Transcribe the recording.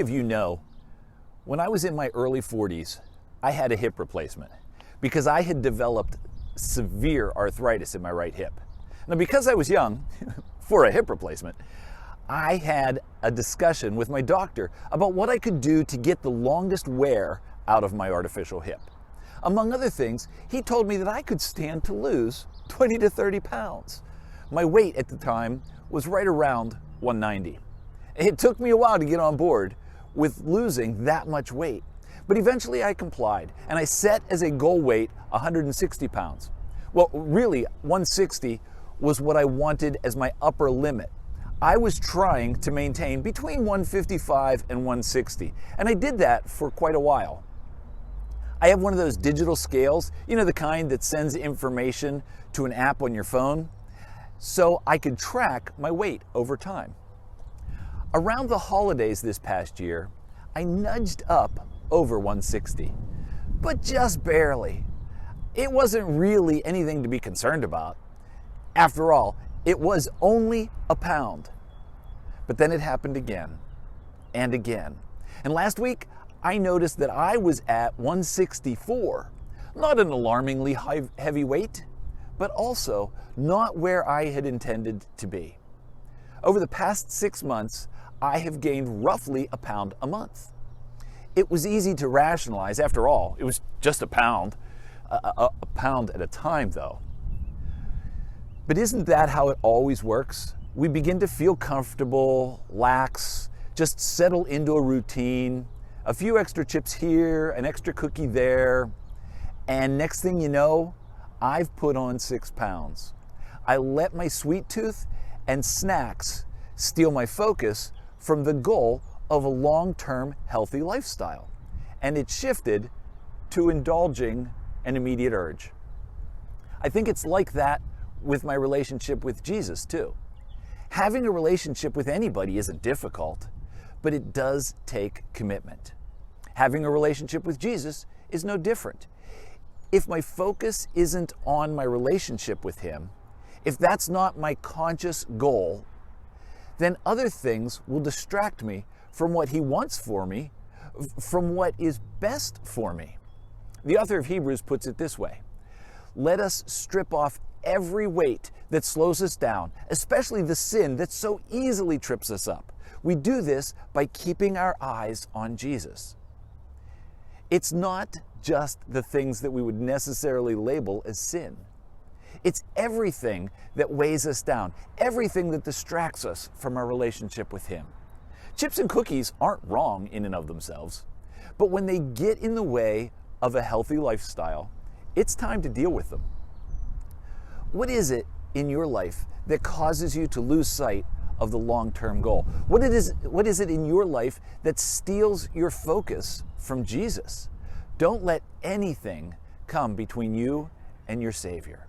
of you know, when I was in my early 40s, I had a hip replacement because I had developed severe arthritis in my right hip. Now, because I was young, for a hip replacement, I had a discussion with my doctor about what I could do to get the longest wear out of my artificial hip. Among other things, he told me that I could stand to lose 20 to 30 pounds. My weight at the time was right around 190. It took me a while to get on board with losing that much weight, but eventually I complied, and I set as a goal weight 160 pounds. Well, really, 160 was what I wanted as my upper limit. I was trying to maintain between 155 and 160, and I did that for quite a while. I have one of those digital scales, you know, the kind that sends information to an app on your phone, so I could track my weight over time. Around the holidays this past year, I nudged up over 160, but just barely. It wasn't really anything to be concerned about. After all, it was only a pound. But then it happened again and again. And last week, I noticed that I was at 164, not an alarmingly heavy weight, but also not where I had intended to be. Over the past 6 months, I have gained roughly a pound a month. It was easy to rationalize. After all, it was just a pound at a time though. But isn't that how it always works? We begin to feel comfortable, lax, just settle into a routine, a few extra chips here, an extra cookie there, and next thing you know, I've put on 6 pounds. I let my sweet tooth and snacks steal my focus from the goal of a long-term healthy lifestyle, and it shifted to indulging an immediate urge. I think it's like that with my relationship with Jesus too. Having a relationship with anybody isn't difficult, but it does take commitment. Having a relationship with Jesus is no different. If my focus isn't on my relationship with Him, if that's not my conscious goal, then other things will distract me from what He wants for me, from what is best for me. The author of Hebrews puts it this way: let us strip off every weight that slows us down, especially the sin that so easily trips us up. We do this by keeping our eyes on Jesus. It's not just the things that we would necessarily label as sin. It's everything that weighs us down, everything that distracts us from our relationship with Him. Chips and cookies aren't wrong in and of themselves, but when they get in the way of a healthy lifestyle, it's time to deal with them. What is it in your life that causes you to lose sight of the long-term goal? What is it in your life that steals your focus from Jesus? Don't let anything come between you and your Savior.